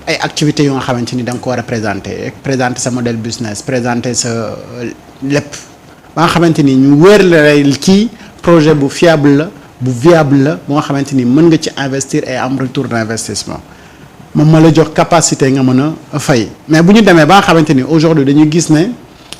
ay activités yoo nga xamante ni da nga ko war a présenter sa modèle business présenter sa lépp ba nga xamante ni ñu wér la ci projet bu fiable la bu viable la bu nga xamante ni mën nga ci investir et am retour d'investissement moom ma la jox capacité nga mën a fay mais bu ñu demee ba nga xamante ni aujourd'hui dañuy gis ne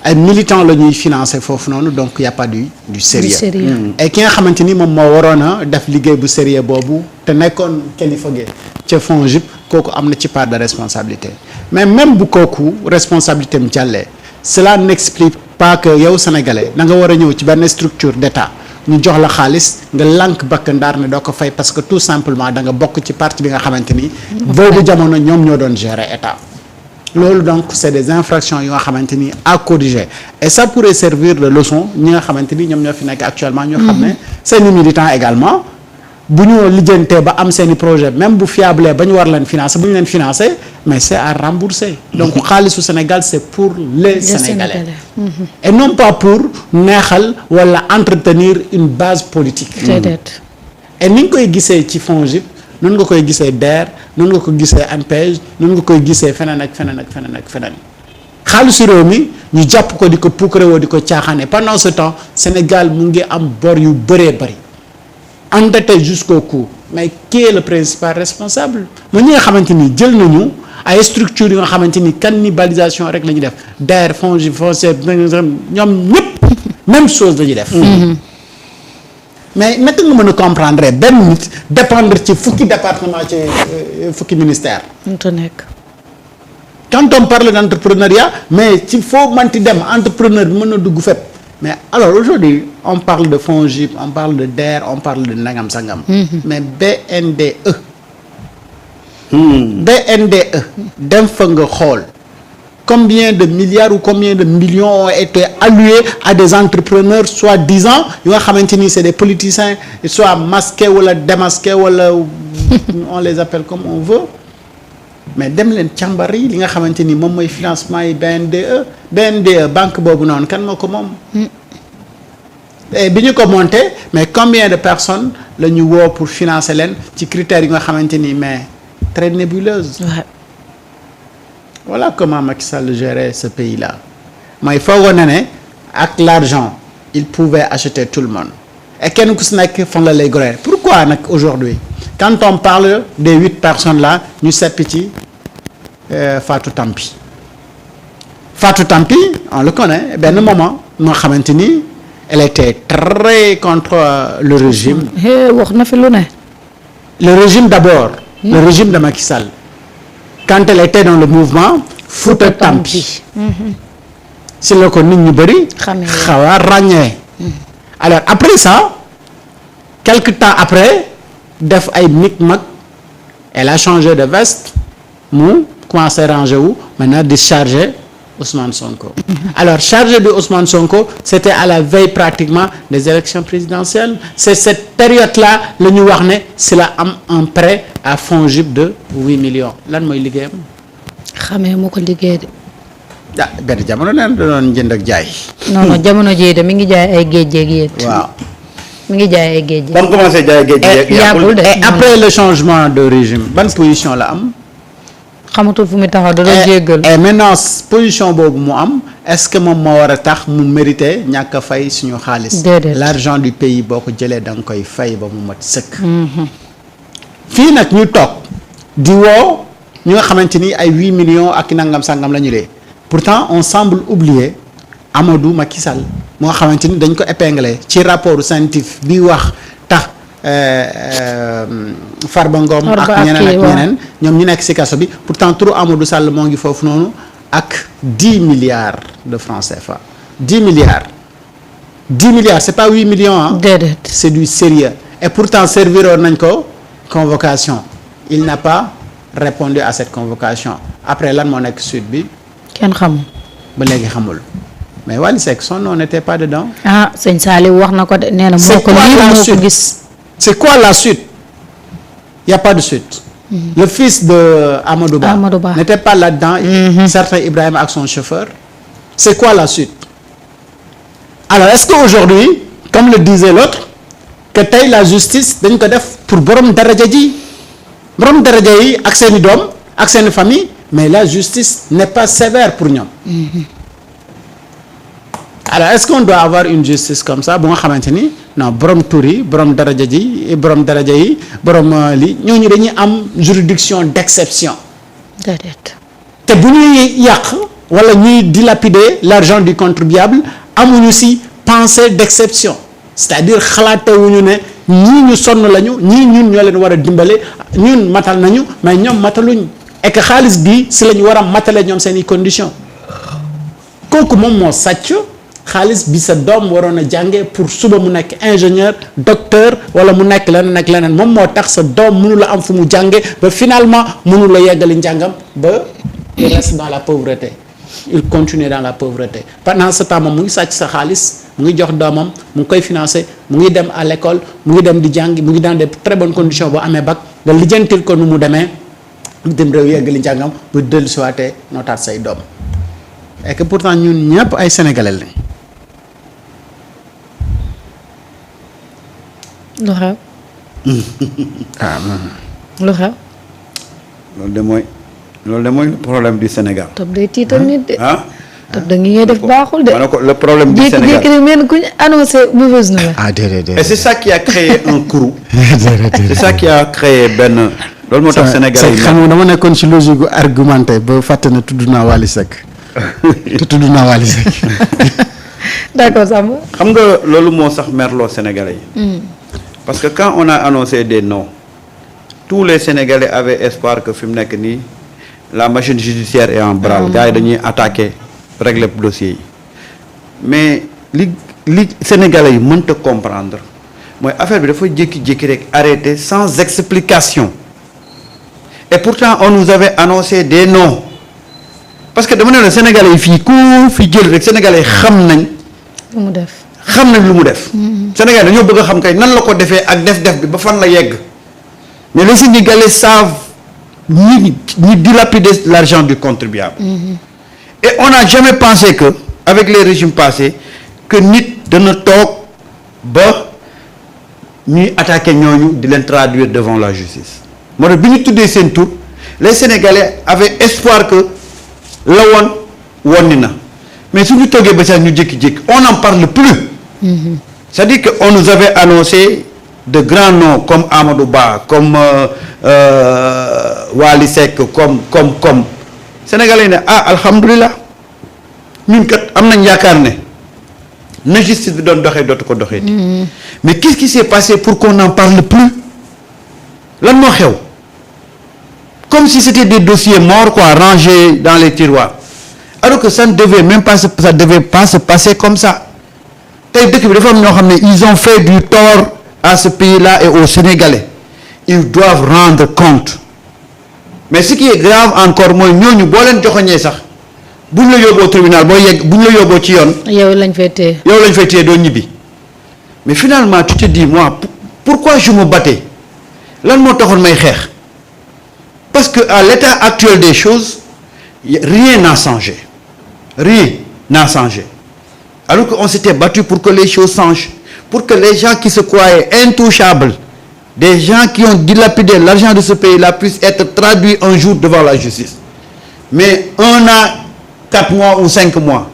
ay militants la ñuy financer foofu noonu donc y a pas du sérieux et ki nga xamante ni moom moo waroon a def liggéey bu sérieux boobu te nekkoon kilifa gi ca FONGIP kooku am na ci part de responsabilité mais même bu kooku responsabilité am jàllee cela n'explique pas que yow sénégalais da nga war a ñëw ci benn structure d'État ñu jox la xaalis nga lànk bakk ndaar ne doo ko fay parce que tout simplement da nga bokk ci parti bi nga xamante ni boobu jamono ñoom ñoo doon gérer État loolu donc c'est des infractions yoo nga xamante ni à corriger et ça pourrait servir de leçon ñi nga xamante ni ñoom ñoo fi nekk actuellement ñu xam ne seeni militants également bu ñu lijjantee ba am seeni projet même bu fiable ba ñu war leen financer bu ñu leen financer mais c'est à rembourser donc xaalisu Sénégal c'est pour les Sénégalais et non pas pour neexal wala entretenir une base politique et ni nga koy gisee ci FONGIP noonu nga koy gisee DER noonu nga ko gisee ANPEJ noonu nga koy gisee feneen ak feneen ak feneen ak feneen xaalisu réew mi ñu jàpp ko di ko puukarewoo di ko caaxaane pendant ce temps Sénégal mu ngi am bor yu bëree bëri endetté jusqu'au cou mais qui est le principal responsable mooy ñi nga xamante ni jël nañu ay structures yi nga xamante ni cannibalisation rek la ñuy def DER FONGIP FONSEB ñoom ñëpp même chose la ñuy def mais naka nga mën a comprendre benn nit dépendre ci fukki département ci fukki ministère quand on parle d'entrepreneuriat mais ci foo manti dem entrepreneur bi mën na dugg fépp mais alors aujourd'hui on parle de FONGIP on parle de DER on parle de nangam sangam mais BNDE dem fa nga xool combien de milliards ou combien de millions ont été alloués à des entrepreneurs soi-disant yoo nga xamante ni c'est des politiciens soit masqués wala démasqués wala on les appelle comme on veut mais dem leen càmbar yi li nga xamante ni moom mooy financement yi BNDE banque boobu noonu kan moo ko moom et bi ñu ko monté mais combien de personnes la ñu woo pour financer leen ci critères yi nga xamante ni mais très nébuleuse voilà comment Macky Sall gérait ce pays-là mooy foogoon na ne ak l'argent il pouvait acheter tout le monde et kenn ku si nekk fan la lay goree pourquoi nag aujourd'hui quand on parle des 8 personnes là ñu seppi ci Fatou Tampi on le connaît benn moment moo xamante ni elle était très contre le régime wax na fi lu ne le régime d'abord le régime de Macky Sall quand elle était dans le mouvement Fouta Tampi si la ko nit ñu bëri xaw a ràññee alors après ça quelque temps après def ay micmac elle a changé de veste mu commencé ranger wu maintenant di charger Ousmane Sonko alors chargé de Ousmane Sonko c'était à la veille pratiquement des élections présidentielles c'est cette période-là la ñu wax ne si la am un prêt à FONGIP de 8 millions lan mooy liggéeyam xamee mu ko liggéey de benn jamono leen da doon jënd ak jaay non jamono jii de mi ngi jaay ay géej géej yéet waaw mi ngi jaay ay géej ba mu commencé jaay géej yàggul de et après le changement de régime ban position la am xamatul fu mu taxaw da doon jéggal et maintenant position boobu mu am est-ce que moom moo war a tax mu mérité ñàkk a fay suñu xaalis l'argent du pays boo ko jëlee da nga koy fay ba mu mat sëkk fii nag ñu toog di woo ñu nga xamante ni ay 8 millions ak nangam sangam la ñu lee pourtant on semble oublier Amadou Macky Sall moo xamante ni dañ ko épinglé ci rapport scientifique bi wax tax Farba Ngom ak ñeneen ñoom ñu nekk ci kaso bi pourtant turu Amadou Sall moo ngi foofu noonu ak 10 milliards de francs CFA 10 milliards c'est pas 8 millions ah c'est du sérieux et pourtant serviroon nañ ko convocation il n'a pas répondu à cette convocation après lan moo nekk suite bi kenn xamul ba léegi xamul mais Wally Seck son nom n'était pas dedans sëñ Saliou wax na ko de nee na moo ko lire moo ko gis c'est quoi la suite il y a pas de suite le fils de Amadou Ba n'était pas là-dedans certain Ibrahima ak son chauffeur c'est quoi la suite alors est-ce qu'aujourd'hui comme le disait l'autre que tey la justice dañ ko def pour borom daraja yi ak seeni doom ak seen famille mais la justice n'est pas sévère pour ñoom. alors est-ce qu'on doit avoir une justice comme ça bu nga xamante ni non borom tur yi borom daraja yi borom li ñooñu dañuy am juridiction d'exception. déedéet. te bu ñuy yàq wala ñuy dilapider l'argent du contribuable amuñu ci pensée d'exception c'est-à-dire xalaatewuñu ne ñii ñu sonn lañu ñii ñun ñoo leen war a dimbale ñun matal nañu mais ñoom mataluñ et que xaalis bi ci la ñu war a matale ñoom seeni conditions kooku moom moo sàcc xaalis bi sa doom waroon a jànge pour suba mu nekk ingénieur docteur wala mu nekk leneen moom moo tax sa doom mënu la am fu mu jànge ba finalement mënu la yeggali njàngam ba il reste dans la pauvreté il continue dans la pauvreté pendant ce temps moom mu ngi sàcc sa xaalis mu ngi jox doomam mu ngi koy financer mu ngi dem à l'école mu ngi dem di jàngi mu ngi dans des très bonnes conditions boo amee bac nga lijjantil ko nu mu demee mu dem réew yeggali njàngam bu dellu siwaatee nootaat say doom et que pourtant ñun ñëpp ay sénégalais lañ. lu xew. lu xew. loolu de mooy problème du Sénégal. topp day tiital nit de. topp da ngay def baaxul de. ma ne ko le problème du Sénégal jékki-jékki mel ku ñu annoncé mauvaise nouvelle. et c'est ça qui a créé un courroux. c'est ça qui a créé benn. loolu moo tax Sénégal yi xam nga dama nekkoon ci logique gu argumenté ba fàtte na tudd naa Wally Seck te tudd naa Wally Seck. d'accord Samba. xam nga loolu moo sax merloo Sénégalais yi. parce que quand on a annoncé des noms tous les Sénégalais avaient espoir que fi mu nekk nii la machine judiciaire est en branle. gars yi dañuy attaquer régler dossier yi mais li Sénégalais yi mënta comprendre mooy affaire bi dafa jékki-jékki rek arrêté sans explication et pourtant on nous avait annoncé des noms parce que dama ne la Sénégalais yi fii ku fi jël rek Sénégalais yi xam nañ. lu mu def. xam nañ lu mu def. Sénégal dañoo bëgg a xam kay nan la ko defee ak def-def bi ba fan la yegg mais les Sénégalais savent ñi dilapider l'argent du contribuable. Et on n'a jamais pensé que avec les régimes passés que nit dana toog ba ñuy attaquer ñooñu di leen traduire devant la justice moo tax bi ñu tuddee seen tur les Sénégalais avaient espoir que la woon ni na mais suñu toogee ba sax ñu jékki-jékki on n'en parle plus. C'est-à-dire que on nous avait annoncé de grands noms comme Amadou Ba comme Wally Seck comme Sénégalais yi ne alhamdulilah ñun kat am nañ yaakaar ne na justice bi doon doxee dootu ko doxee. mais qu'est-ce qui s'est passé pour qu'on n'en parle plus lan moo xew comme si c'était des dossiers morts quoi rangés dans les tiroirs alors que ça ne devait même pas se passer comme ça. tey dëkk bi dafa am ñoo xam ne ils ont fait du tort à ce pays-là et aux Sénégalais ils doivent rendre compte mais ce qui est grave encore mooy ñooñu boo leen joxoñee sax buñ la yóbboo tribunal boo yegg buñ la yóbboo ci yoon. yow lañ fay téye doo ñibbi mais finalement tu te dis moi pourquoi je me battais lan moo taxoon may xeex parce que à l'état actuel des choses rien n'a changé alors qu'on s'était battu pour que les choses changent, pour que les gens qui se croyaient intouchables, des gens qui ont dilapidé l'argent de ce pays-là puissent être traduits un jour devant la justice. Mais 1 an, 4 mois ou 5 mois,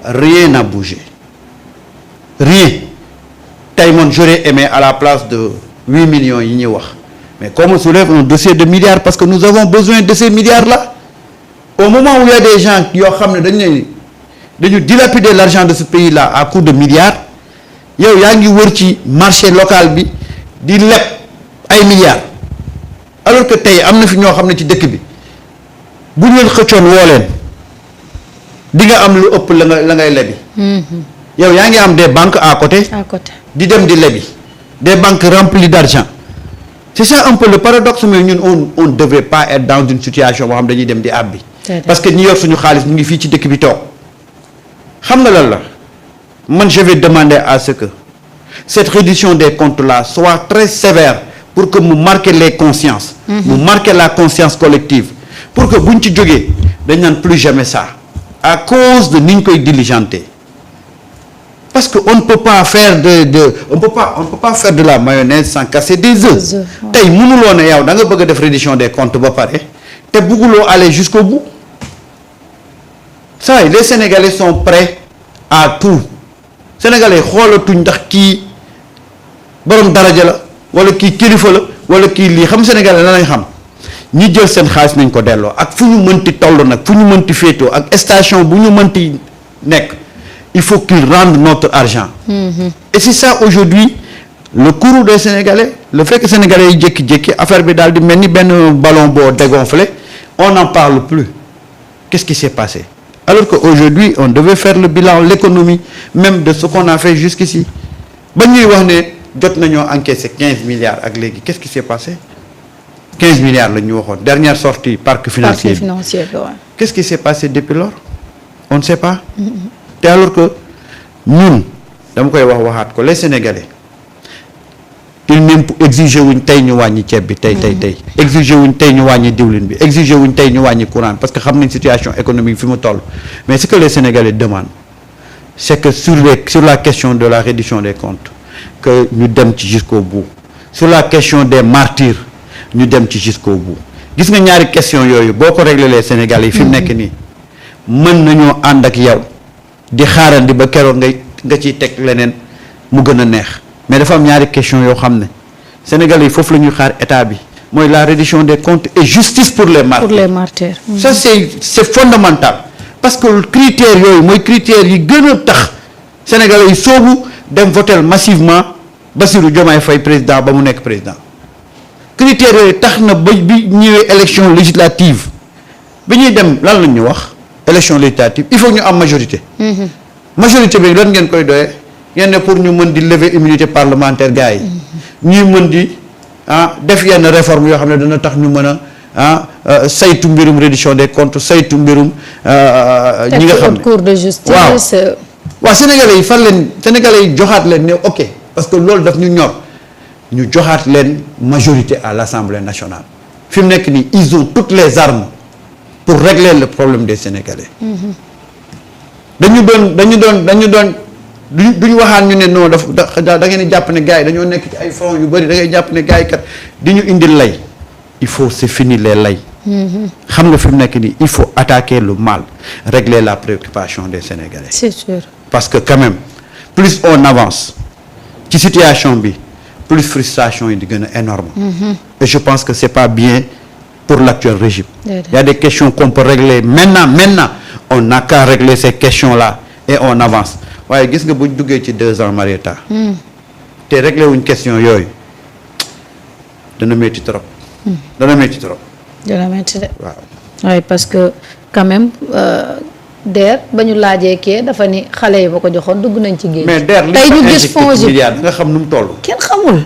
rien n'a bougé. Rien. Taïmon, j'aurais aimé à la place de 8 millions, mais comme on soulève un dossier de milliards, parce que nous avons besoin de ces milliards-là, au moment où il y a des gens qui ont dañu dilapider l'argent de ce pays-là à coups de milliards yow yaa ngi wër ci marché local bi di leb ay milliards alors que tey am na fi ñoo xam ne ci dëkk bi bu ñu leen xëccoon woo leen di nga am lu ëpp la ngay lebi. yow yaa ngi am des banques à côté. di dem di lebi des banques remplies d'argent c'est ça un peu le paradoxe mais ñun on devrait pas être dans une situation boo xam dañuy dem di àbbi. parce que ñi yor suñu xaalis ñu ngi fii ci dëkk bi toog. xam nga lan la man je vais demander à ce que cette reddition des comptes là soit très sévère pour que mu marquer les consciences. mu marquer la conscience collective pour que buñ ci jógee dañ naan plus jamais ça à cause de ni ñu koy diligenter parce que on ne peut pas faire on peut pas faire de la mayonnaise sans casser des œufs. tey mënuloo ne yow da nga bëgg a def reddition des comptes ba pare te bëgguloo aller jusqu'au bout. Ça les Sénégalais sont prêts à tout. Sénégalais xoolatuñ ndax kii borom daraja la wala kii kilifa la wala kii lii xam Sénégalais la lañ xam ñi jël seen xaalis nañ ko delloo ak fu ñu mënti toll nag fu ñu mënti féetoo ak station bu ñu mënti nekk il faut qu'ils rendent notre argent. Et c'est ça aujourd'hui le courroux des Sénégalais le fait que Sénégalais yi jékki-jékki affaire bi daal di mel ni benn ballon boo dégonflé on n'en parle plus. Qu'est-ce qui s'est passé? Alors qu'aujourd'hui on devait faire le bilan l'économie même de ce qu'on a fait jusqu'ici ba ñuy wax ne jot nañoo encaissé 15 milliards ak léegi qu'est-ce qui s'est passé 15 milliards la ñu waxoon dernière sortie parc financier bi qu'est-ce qui s'est passé depuis lors on ne sait pas. te alors que ñun dama koy waxaat ko les Sénégalais ils même exiger wuñ tey ñu wàññi ceeb bi tey exiger wuñ tey ñu wàññi diwlin bi exiger wuñ tey ñu wàññi courant parce que xam nañ situation économique fi mu toll mais ce que les Sénégalais demandent c'est que sur la question de la reddition des comptes que ñu dem ci jusqu'au bout sur la question des martyrs ñu dem ci jusqu'au bout gis nga ñaari question yooyu boo ko régler les Sénégalais yi fi mu nekk nii mën nañoo ànd ak yow di xaarandi ba keroog nga ciy teg leneen mu gën a neex mais dafa am ñaari question yoo xam ne Sénégalais yi foofu la ñuy xaar état bi mooy la reddition des comptes et justice pour les martyrs. Pour les martyrs. Ça c'est fondamental parce que critères yooyu mooy critères yi gën a tax Sénégalais yi soobu dem voter massivement Bassirou Diomaye Faye président ba mu nekk président critères yooyu tax na ba bi ñëwee élection législative bi ñuy dem lan la ñu wax élection législative il faut ñu am majorité. Majorité bi lan ngeen koy doyee ngeen ne pour ñu mën di lever immunité parlementaire gars yi ñuy mën di def yenn réforme yoo xam ne dana tax ñu mën a saytu mbirum reddition des comptes saytu mbirum ñi nga xam ne cour de justice. waaw Sénégalais yi fan leen Sénégalais yi joxaat leen ne ok parce que loolu daf ñu ñor ñu joxaat leen majorité à l'Assemblée nationale fi mu nekk nii ils ont toutes les armes pour régler le problème des Sénégalais. dañu doon duñu waxaan ñu ne non da ngeen di jàpp ne gars yi dañoo nekk ci ay fonds yu bëri da ngay jàpp ne gars yi kat di ñu indil lay il faut c'est fini les lay. xam nga fi mu nekk nii il faut attaquer le mal régler la préoccupation des Sénégalais. C'est sûr. Parce que quand même plus on avance ci situation bi plus frustration yi di gën a énorme. Et je pense que c'est pas bien pour l'actuel régime. Il y a des questions qu'on peut régler maintenant on n'a qu'à régler ces questions-là et on avance waaye gis nga buñ duggee ci 2 ans Marieta te régler wuñ question yooyu dana métti trop. dana métti trop. dana métti de. waaw. oui parce que quand même DER ba ñu laajee kee dafa ni xale yi ba ko joxoon dugg nañ ci géej. mais DER li tey ñu gis fonds yi milliards nga xam nu mu toll. kenn xamul.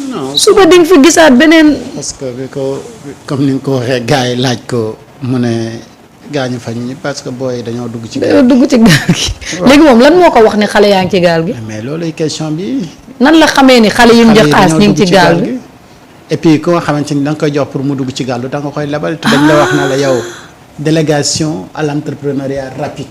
non suba di nga fi gisaat beneen. parce que bi ko comme ni nga ko waxee gars yi laaj ko mu ne gaañu fañ ñi parce que booy dañoo dugg ci gaal dugg ci gaal gi. léegi moom lan moo ko wax ne xale yaa ngi ci gaal gi. mais looluy question bi. nan la xamee ni xale yu mu jox aas ñu ngi ci gaal gi. et puis ku nga xamante ni da nga koy jox pour mu dugg ci gaal da nga koy lebal te dañ la wax na la yow délégation à l'entrepreneuriat rapide.